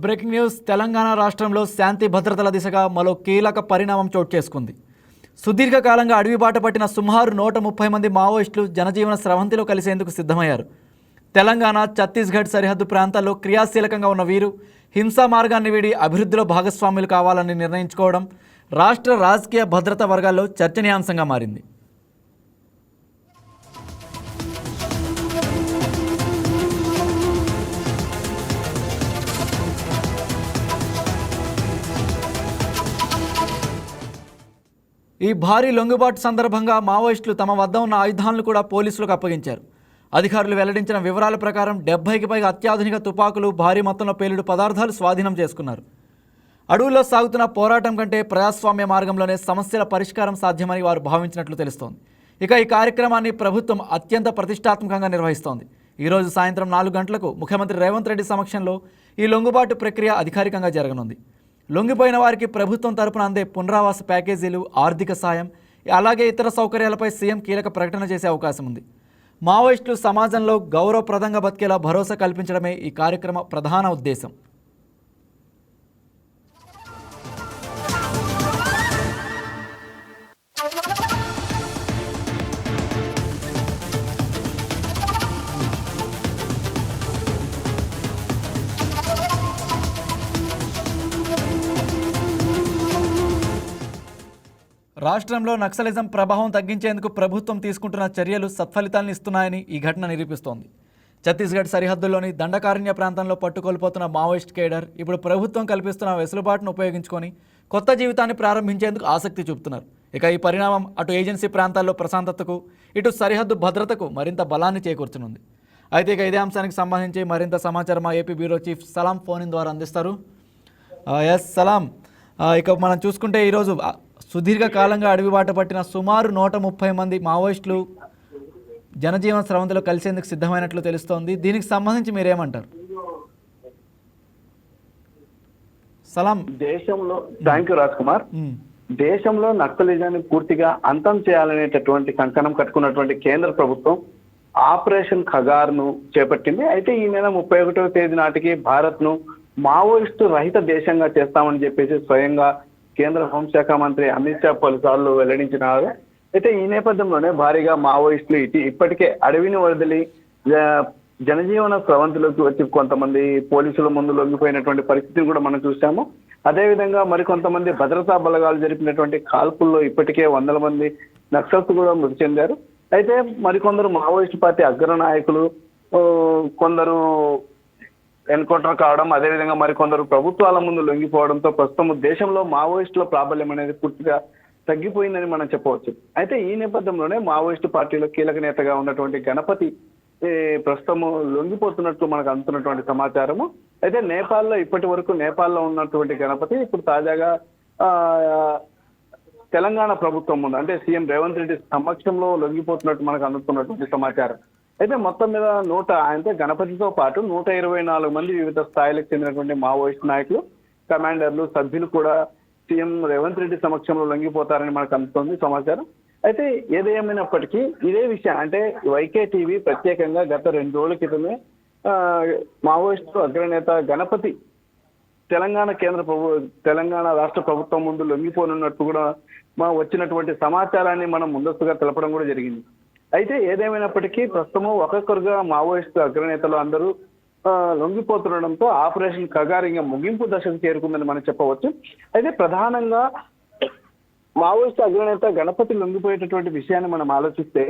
Breaking news. Telangana రాష్ట్రంలో శాంతి భద్రతల దిశగా మరో కీలక పరిణామం చోటు చేసుకుంది. సుదీర్ఘకాలంగా అడవి బాట పట్టిన సుమారు 130 మంది మావోయిస్టులు జనజీవన స్రవంతిలో కలిసేందుకు సిద్ధమయ్యారు. తెలంగాణ, ఛత్తీస్గఢ్ సరిహద్దు ప్రాంతాల్లో క్రియాశీలకంగా ఉన్న వీరు హింసా మార్గాన్ని వీడి అభివృద్ధిలో భాగస్వాములు కావాలని నిర్ణయించుకోవడం రాష్ట్ర రాజకీయ భద్రతా వర్గాల్లో చర్చనీయాంశంగా మారింది. ఈ భారీ లొంగుబాటు సందర్భంగా మావోయిస్టులు తమ వద్ద ఉన్న ఆయుధాలను కూడా పోలీసులకు అప్పగించారు. అధికారులు వెల్లడించిన వివరాల ప్రకారం 70కి పైగా అత్యాధునిక తుపాకులు, భారీ మొత్తంలో పేలుడు పదార్థాలు స్వాధీనం చేసుకున్నారు. అడవుల్లో సాగుతున్న పోరాటం కంటే ప్రజాస్వామ్య మార్గంలోనే సమస్యల పరిష్కారం సాధ్యమని వారు భావించినట్లు తెలుస్తోంది. ఇక ఈ కార్యక్రమాన్ని ప్రభుత్వం అత్యంత ప్రతిష్టాత్మకంగా నిర్వహిస్తోంది. ఈరోజు సాయంత్రం 4 గంటలకు ముఖ్యమంత్రి రేవంత్ రెడ్డి సమక్షంలో ఈ లొంగుబాటు ప్రక్రియ అధికారికంగా జరగనుంది. లొంగిపోయిన వారికి ప్రభుత్వం తరపున అందే పునరావాస ప్యాకేజీలు, ఆర్థిక సాయం, అలాగే ఇతర సౌకర్యాలపై సీఎం కీలక ప్రకటన చేసే అవకాశం ఉంది. మావోయిస్టులు సమాజంలో గౌరవప్రదంగా బతికేలా భరోసా కల్పించడమే ఈ కార్యక్రమ ప్రధాన ఉద్దేశం. రాష్ట్రంలో నక్సలిజం ప్రభావం తగ్గించేందుకు ప్రభుత్వం తీసుకుంటున్న చర్యలు సత్ఫలితాలను ఇస్తున్నాయని ఈ ఘటన నిరూపిస్తోంది. ఛత్తీస్గఢ్ సరిహద్దుల్లోని దండకారణ్య ప్రాంతంలో పట్టుకొల్పోతున్న మావోయిస్ట్ కేడర్ ఇప్పుడు ప్రభుత్వం కల్పిస్తున్న వెసులుబాటును ఉపయోగించుకొని కొత్త జీవితాన్ని ప్రారంభించేందుకు ఆసక్తి చూపుతున్నారు. ఇక ఈ పరిణామం అటు ఏజెన్సీ ప్రాంతాల్లో ప్రశాంతతకు, ఇటు సరిహద్దు భద్రతకు మరింత బలాన్ని చేకూర్చనుంది. అయితే ఇక ఇదే అంశానికి సంబంధించి మరింత సమాచారం మా ఏపీ బ్యూరో చీఫ్ సలాం ఫోన్ ద్వారా అందిస్తారు. ఎస్ సలాం, ఇక మనం చూసుకుంటే ఈరోజు సుదీర్ఘకాలంగా అడవి బాట పట్టిన సుమారు 130 మంది మావోయిస్టులు జనజీవన స్రవంతిలో కలిసేందుకు సిద్ధమైనట్లు తెలుస్తోంది. దీనికి సంబంధించి మీరేమంటారు? సలాం. దేశంలో థ్యాంక్ యూ రాజ్ కుమార్. దేశంలో నక్సలిజాన్ని పూర్తిగా అంతం చేయాలనేటటువంటి కంకణం కట్టుకున్నటువంటి కేంద్ర ప్రభుత్వం ఆపరేషన్ ఖగార్ను చేపట్టింది. అయితే ఈ నెల 31వ తేదీ నాటికి భారత్ను మావోయిస్టు రహిత దేశంగా చేస్తామని చెప్పేసి స్వయంగా కేంద్ర హోంశాఖ మంత్రి అమిత్ షా పలుసార్లు వెల్లడించినారు. అయితే ఈ నేపథ్యంలోనే భారీగా మావోయిస్టులు ఇప్పటికే అడవిని వదిలి జనజీవన స్రవంతిలోకి వచ్చి కొంతమంది పోలీసుల ముందు లొంగిపోయినటువంటి పరిస్థితిని కూడా మనం చూసాము. అదేవిధంగా మరికొంతమంది భద్రతా బలగాలు జరిపినటువంటి కాల్పుల్లో ఇప్పటికే 100 మంది నక్సల్స్ కూడా మృతి చెందారు. అయితే మరికొందరు మావోయిస్టు పార్టీ అగ్ర నాయకులు కొందరు ఎన్కౌంటర్ కావడం, అదేవిధంగా మరికొందరు ప్రభుత్వాల ముందు లొంగిపోవడంతో ప్రస్తుతం దేశంలో మావోయిస్టుల ప్రాబల్యం అనేది పూర్తిగా తగ్గిపోయిందని మనం చెప్పవచ్చు. అయితే ఈ నేపథ్యంలోనే మావోయిస్టు పార్టీలో కీలక నేతగా ఉన్నటువంటి గణపతి ప్రస్తుతం లొంగిపోతున్నట్లు మనకు అందుతున్నటువంటి సమాచారము. అయితే ఇప్పటి వరకు నేపాల్లో ఉన్నటువంటి గణపతి ఇప్పుడు తాజాగా తెలంగాణ ప్రభుత్వం ముందు అంటే సీఎం రేవంత్ రెడ్డి సమక్షంలో లొంగిపోతున్నట్టు మనకు అందుతున్నటువంటి సమాచారం. అయితే మొత్తం మీద అంటే గణపతితో పాటు 124 మంది వివిధ స్థాయిలకు చెందినటువంటి మావోయిస్ట్ నాయకులు, కమాండర్లు, సభ్యులు కూడా సీఎం రేవంత్ రెడ్డి సమక్షంలో లొంగిపోతారని మనకు అందుతోంది సమాచారం. అయితే ఏదేమైనప్పటికీ ఇదే విషయం అంటే వైకే టీవీ ప్రత్యేకంగా గత 2 రోజుల క్రితమే మావోయిస్టు అగ్రనేత గణపతి తెలంగాణ రాష్ట్ర ప్రభుత్వం ముందు లొంగిపోనున్నట్టు కూడా వచ్చినటువంటి సమాచారాన్ని మనం ముందస్తుగా తెలపడం కూడా జరిగింది. అయితే ఏదేమైనప్పటికీ ప్రస్తుతం ఒక్కొక్కరుగా మావోయిస్టు అగ్రనేతలు అందరూ లొంగిపోతుండడంతో ఆపరేషన్ ఖగార్ ఇంకా ముగింపు దశకు చేరుకుందని మనం చెప్పవచ్చు. అయితే ప్రధానంగా మావోయిస్టు అగ్రనేత గణపతి లొంగిపోయేటటువంటి విషయాన్ని మనం ఆలోచిస్తే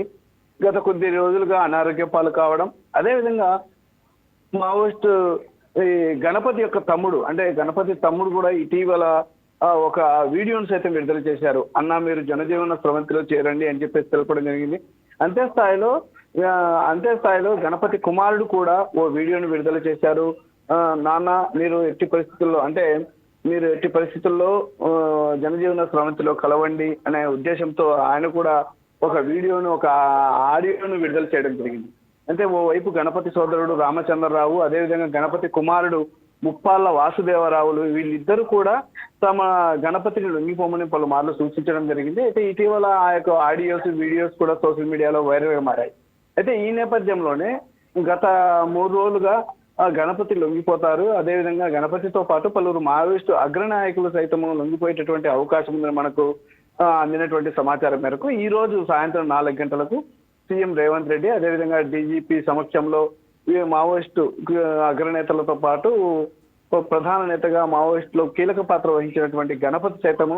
గత కొద్ది రోజులుగా అనారోగ్య పాలు కావడం, అదేవిధంగా మావోయిస్టు గణపతి యొక్క తమ్ముడు అంటే గణపతి తమ్ముడు కూడా ఇటీవల ఒక వీడియోను సైతం విడుదల చేశారు. అన్నా మీరు జనజీవన స్రవంతిలో చేరండి అని చెప్పేసి తెలపడం జరిగింది. అంతే స్థాయిలో గణపతి కుమారుడు కూడా ఓ వీడియోను విడుదల చేశారు. నాన్న మీరు ఎట్టి పరిస్థితుల్లో జనజీవన స్రవంతిలో కలవండి అనే ఉద్దేశంతో ఆయన కూడా ఒక ఆడియోను విడుదల చేయడం జరిగింది. అంటే ఓవైపు గణపతి సోదరుడు రామచంద్రరావు, అదేవిధంగా గణపతి కుమారుడు ముప్పాళ్ళ వాసుదేవరావులు వీళ్ళిద్దరూ కూడా తమ గణపతిని లొంగిపోమని పలుమార్లు సూచించడం జరిగింది. అయితే ఇటీవల ఆ యొక్క ఆడియోస్, వీడియోస్ కూడా సోషల్ మీడియాలో వైరల్గా మారాయి. అయితే ఈ నేపథ్యంలోనే గత 3 రోజులుగా గణపతి లొంగిపోతారు. అదేవిధంగా గణపతితో పాటు పలువురు మావోయిస్టు అగ్రనాయకులు సైతము లొంగిపోయేటటువంటి అవకాశం ఉందని మనకు అందినటువంటి సమాచారం మేరకు ఈ రోజు సాయంత్రం 4 గంటలకు సీఎం రేవంత్ రెడ్డి అదేవిధంగా డీజీపీ సమక్షంలో ఈ మావోయిస్టు అగ్రనేతలతో పాటు ప్రధాన నేతగా మావోయిస్టులో కీలక పాత్ర వహించినటువంటి గణపతి సైతము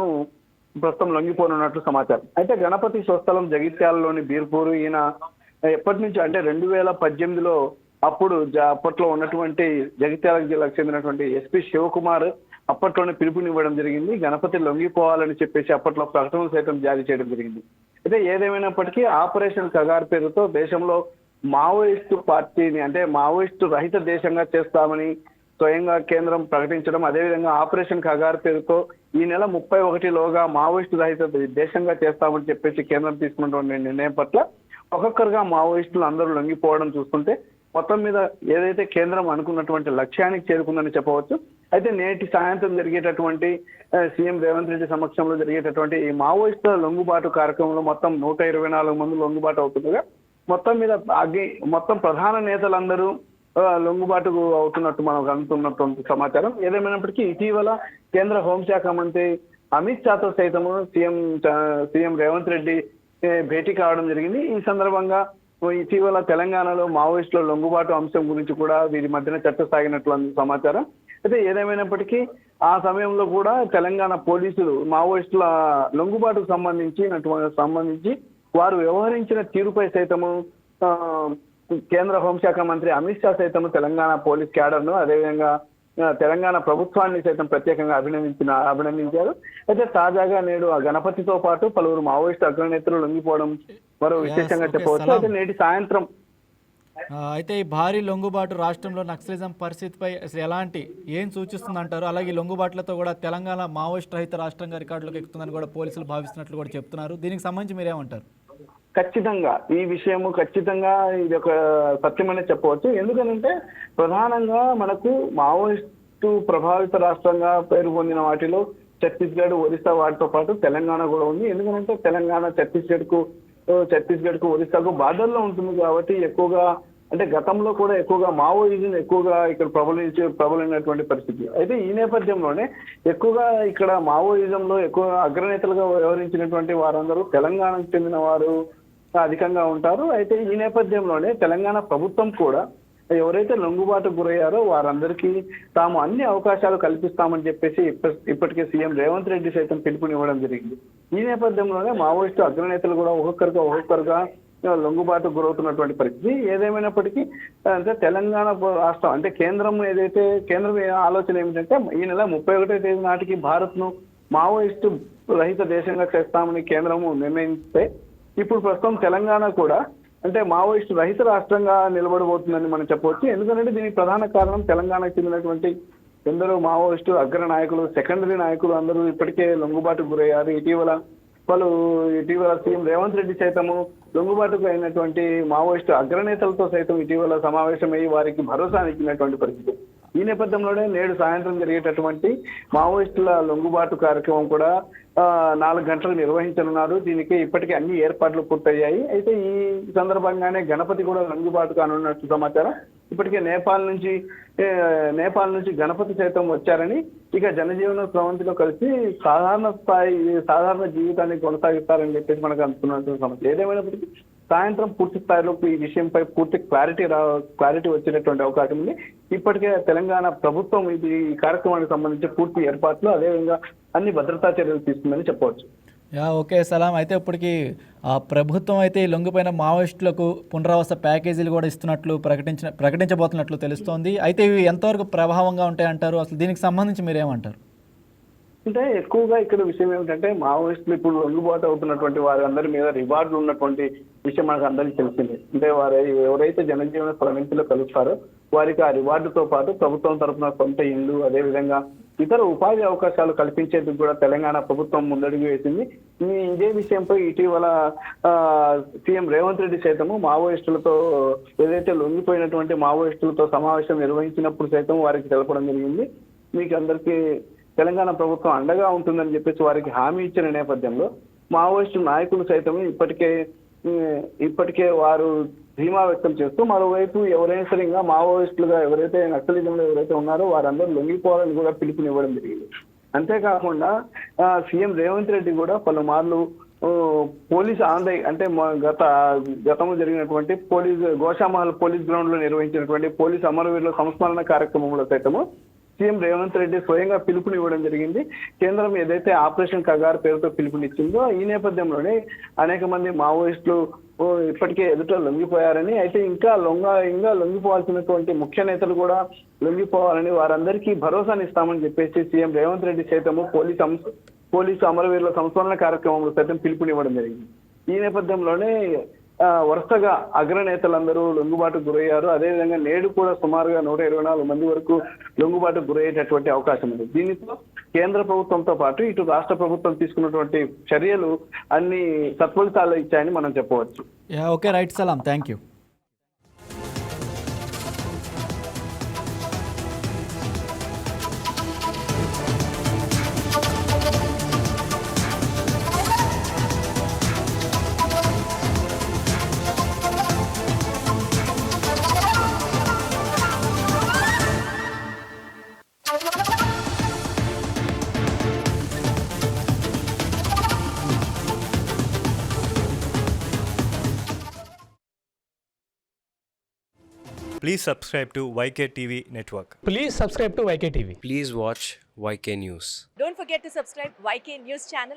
ప్రస్తుతం లొంగిపోనున్నట్లు సమాచారం. అయితే గణపతి స్వస్థలం జగిత్యాలలోని బీర్పూరు. ఈయన ఎప్పటి నుంచి అంటే 2018లో అప్పట్లో ఉన్నటువంటి జగిత్యాల జిల్లాకు చెందినటువంటి ఎస్పీ శివకుమార్ అప్పట్లోనే పిలుపునివ్వడం జరిగింది. గణపతి లొంగిపోవాలని చెప్పేసి అప్పట్లో ప్రకటనలు సైతం జారీ చేయడం జరిగింది. అయితే ఏదేమైనప్పటికీ ఆపరేషన్ కగార్ పేరుతో దేశంలో మావోయిస్టు పార్టీని అంటే మావోయిస్టు రహిత దేశంగా చేస్తామని స్వయంగా కేంద్రం ప్రకటించడం, అదేవిధంగా ఆపరేషన్ కగార్ పేరుతో ఈ నెల 31లోగా మావోయిస్టు రహిత దేశంగా చేస్తామని చెప్పేసి కేంద్రం తీసుకున్నటువంటి నిర్ణయం పట్ల ఒక్కొక్కరుగా మావోయిస్టులు అందరూ లొంగిపోవడం చూస్తుంటే మొత్తం మీద ఏదైతే కేంద్రం అనుకున్నటువంటి లక్ష్యానికి చేరుకుందని చెప్పవచ్చు. అయితే నేటి సాయంత్రం జరిగేటటువంటి సీఎం రేవంత్ రెడ్డి సమక్షంలో జరిగేటటువంటి ఈ మావోయిస్టుల లొంగుబాటు కార్యక్రమంలో మొత్తం 124 మంది లొంగుబాటు అవుతుండగా మొత్తం ప్రధాన నేతలందరూ లొంగుబాటు అవుతున్నట్టు మనకు అందుతున్నటువంటి సమాచారం. ఏదేమైనప్పటికీ ఇటీవల కేంద్ర హోంశాఖ మంత్రి అమిత్ షాతో సైతము సీఎం రేవంత్ రెడ్డి భేటీ కావడం జరిగింది. ఈ సందర్భంగా ఇటీవల తెలంగాణలో మావోయిస్టుల లొంగుబాటు అంశం గురించి కూడా వీరి మధ్యన చర్చ సాగినట్లు సమాచారం. అయితే ఏదేమైనప్పటికీ ఆ సమయంలో కూడా తెలంగాణ పోలీసులు మావోయిస్టుల లొంగుబాటుకు సంబంధించి వారు వ్యవహరించిన తీరుపై సైతము కేంద్ర హోంశాఖ మంత్రి అమిత్ షా సైతం తెలంగాణ పోలీస్ క్యాడర్ను అదేవిధంగా తెలంగాణ ప్రభుత్వాన్ని సైతం ప్రత్యేకంగా అభినందించారు. అయితే తాజాగా నేడు ఆ గణపతితో పాటు పలువురు మావోయిస్టు అగ్రనేతలు లొంగిపోవడం మరో విశేషంగా చెప్పవచ్చు. అయితే నేటి సాయంత్రం అయితే ఈ భారీ లొంగుబాటు రాష్ట్రంలో నక్సలిజం పరిస్థితిపై అసలు ఏం సూచిస్తుంది అంటారు? అలాగే ఈ లొంగుబాట్లతో కూడా తెలంగాణ మావోయిస్ట్ రహిత రాష్ట్రంగా రికార్డులోకి ఎక్కుతుందని కూడా పోలీసులు భావిస్తున్నట్లు కూడా చెప్తున్నారు. దీనికి సంబంధించి మీరేమంటారు? ఖచ్చితంగా ఈ విషయము ఖచ్చితంగా ఇది ఒక సత్యమనే చెప్పవచ్చు. ఎందుకనంటే ప్రధానంగా మనకు మావోయిస్టు ప్రభావిత రాష్ట్రంగా పేరు పొందిన వాటిలో ఛత్తీస్గఢ్, ఒరిస్సా వాటితో పాటు తెలంగాణ కూడా ఉంది. ఎందుకంటే తెలంగాణ ఛత్తీస్గఢ్కు ఒరిస్సాకు బార్డర్లో ఉంటుంది కాబట్టి ఎక్కువగా అంటే గతంలో కూడా ఎక్కువగా మావోయిజం ఎక్కువగా ఇక్కడ ప్రబలినటువంటి పరిస్థితి. అయితే ఈ నేపథ్యంలోనే ఎక్కువగా ఇక్కడ మావోయిజంలో ఎక్కువ అగ్రనేతలుగా వ్యవహరించినటువంటి వారందరూ తెలంగాణకు చెందిన వారు అధికంగా ఉంటారు. అయితే ఈ నేపథ్యంలోనే తెలంగాణ ప్రభుత్వం కూడా ఎవరైతే లొంగుబాటుకు గురయ్యారో వారందరికీ తాము అన్ని అవకాశాలు కల్పిస్తామని చెప్పేసి ఇప్పటికే సీఎం రేవంత్ రెడ్డి సైతం పిలుపునివ్వడం జరిగింది. ఈ నేపథ్యంలోనే మావోయిస్టు అగ్రనేతలు కూడా ఒక్కొక్కరుగా లొంగుబాటు గురవుతున్నటువంటి పరిస్థితి. ఏదేమైనప్పటికీ అంటే తెలంగాణ రాష్ట్రం అంటే కేంద్రం ఆలోచన ఏమిటంటే ఈ నెల 31వ తేదీ నాటికి భారత్ను మావోయిస్టు రహిత దేశంగా చేస్తామని కేంద్రము నిర్ణయిస్తే ఇప్పుడు ప్రస్తుతం తెలంగాణ కూడా అంటే మావోయిస్టు రహిత రాష్ట్రంగా నిలబడబోతుందని మనం చెప్పవచ్చు. ఎందుకంటే దీనికి ప్రధాన కారణం తెలంగాణకు చెందినటువంటి ఎందరో మావోయిస్టు అగ్ర నాయకులు, సెకండరీ నాయకులు అందరూ ఇప్పటికే లొంగుబాటుకు గురయ్యారు. ఇటీవల సీఎం రేవంత్ రెడ్డి సైతము లొంగుబాటుకు అయినటువంటి మావోయిస్టు అగ్రనేతలతో సైతం ఇటీవల సమావేశమై వారికి భరోసానిచ్చినటువంటి పరిస్థితి. ఈ నేపథ్యంలోనే నేడు సాయంత్రం జరిగేటటువంటి మావోయిస్టుల లొంగుబాటు కార్యక్రమం కూడా 4 గంటలకు నిర్వహించనున్నారు. దీనికి ఇప్పటికే అన్ని ఏర్పాట్లు పూర్తయ్యాయి. అయితే ఈ సందర్భంగానే గణపతి కూడా లొంగుబాటు కానున్నట్టు సమాచారం. ఇప్పటికే నేపాల్ నుంచి గణపతి సైతం వచ్చారని, ఇక జనజీవన స్రవంతిలో కలిసి సాధారణ జీవితాన్ని కొనసాగిస్తారని చెప్పేసి మనకు అందుతున్నటువంటి సమస్య. ఏదేమైనప్పటికీ సాయంత్రం పూర్తి స్థాయిలో ఈ విషయంపై పూర్తి క్లారిటీ వచ్చేటటువంటి అవకాశం ఉంది. ఇప్పటికే తెలంగాణ ప్రభుత్వం ఈ కార్యక్రమానికి సంబంధించి పూర్తి ఏర్పాట్లు అదేవిధంగా అన్ని భద్రతా చర్యలు తీసుకుందని చెప్పవచ్చు. ఓకే సలాం. అయితే ఇప్పటికి ప్రభుత్వం అయితే ఈ లొంగిపోయిన మావోయిస్టులకు పునరావాస ప్యాకేజీలు కూడా ఇస్తున్నట్లు ప్రకటించబోతున్నట్లు తెలుస్తోంది. అయితే ఇవి ఎంతవరకు ప్రభావంగా ఉంటాయంటారు? అసలు దీనికి సంబంధించి మీరేమంటారు? అంటే ఎక్కువగా ఇక్కడ విషయం ఏమిటంటే మావోయిస్టులు ఇప్పుడు లొంగుబాటు అవుతున్నటువంటి వారందరి మీద రివార్డులు ఉన్నటువంటి విషయం మనకు అందరికీ తెలిసిందే. అంటే ఎవరైతే జనజీవన స్రవంతిలో కలుస్తారో వారికి ఆ రివార్డుతో పాటు ప్రభుత్వం తరఫున సొంత ఇల్లు అదేవిధంగా ఇతర ఉపాధి అవకాశాలు కల్పించేందుకు కూడా తెలంగాణ ప్రభుత్వం ముందడుగు వేసింది. ఇదే విషయంపై ఇటీవల సీఎం రేవంత్ రెడ్డి సైతము మావోయిస్టులతో ఏదైతే లొంగిపోయినటువంటి మావోయిస్టులతో సమావేశం నిర్వహించినప్పుడు సైతం వారికి తెలపడం జరిగింది. మీకు అందరికీ తెలంగాణ ప్రభుత్వం అండగా ఉంటుందని చెప్పేసి వారికి హామీ ఇచ్చిన నేపథ్యంలో మావోయిస్టు నాయకులు సైతం ఇప్పటికే ఇప్పటికే వారు ధీమా వ్యక్తం చేస్తూ మరోవైపు ఎవరైనా సరే ఇంకా మావోయిస్టులుగా ఎవరైతే నక్సలిజంలో ఎవరైతే ఉన్నారో వారందరూ లొంగిపోవాలని కూడా పిలుపునివ్వడం జరిగింది. అంతేకాకుండా సీఎం రేవంత్ రెడ్డి కూడా పలుమార్లు పోలీస్ అంటే గతంలో జరిగినటువంటి గోషామహల్ పోలీస్ గ్రౌండ్ లో నిర్వహించినటువంటి పోలీస్ అమరవీరుల సంస్మరణ కార్యక్రమంలో సైతము సీఎం రేవంత్ రెడ్డి స్వయంగా పిలుపునివ్వడం జరిగింది. కేంద్రం ఏదైతే ఆపరేషన్ కగార్ పేరుతో పిలుపునిచ్చిందో ఈ నేపథ్యంలోనే అనేక మంది మావోయిస్టులు ఇప్పటికే ఎదుట లొంగిపోయారని, అయితే ఇంకా లొంగిపోవాల్సినటువంటి ముఖ్య నేతలు కూడా లొంగిపోవాలని వారందరికీ భరోసానిస్తామని చెప్పేసి సీఎం రేవంత్ రెడ్డి సైతము పోలీసు అమరవీరుల సంస్మరణ కార్యక్రమంలో సైతం పిలుపునివ్వడం జరిగింది. ఈ నేపథ్యంలోనే వరుసగా అగ్రనేతలందరూ లొంగుబాటుకు గురయ్యారు. అదేవిధంగా నేడు కూడా సుమారుగా 124 మంది వరకు లొంగుబాటుకు గురయ్యేటటువంటి అవకాశం ఉంది. దీనితో కేంద్ర ప్రభుత్వంతో పాటు ఇటు రాష్ట్ర ప్రభుత్వం తీసుకున్నటువంటి చర్యలు అన్ని సత్ఫలితాలు ఇచ్చాయని మనం చెప్పవచ్చు. ఓకే, రైట్ సలాం, thank you. Please subscribe to YK TV Network. Please subscribe to YK TV. Please watch YK News. Don't forget to subscribe YK News channel.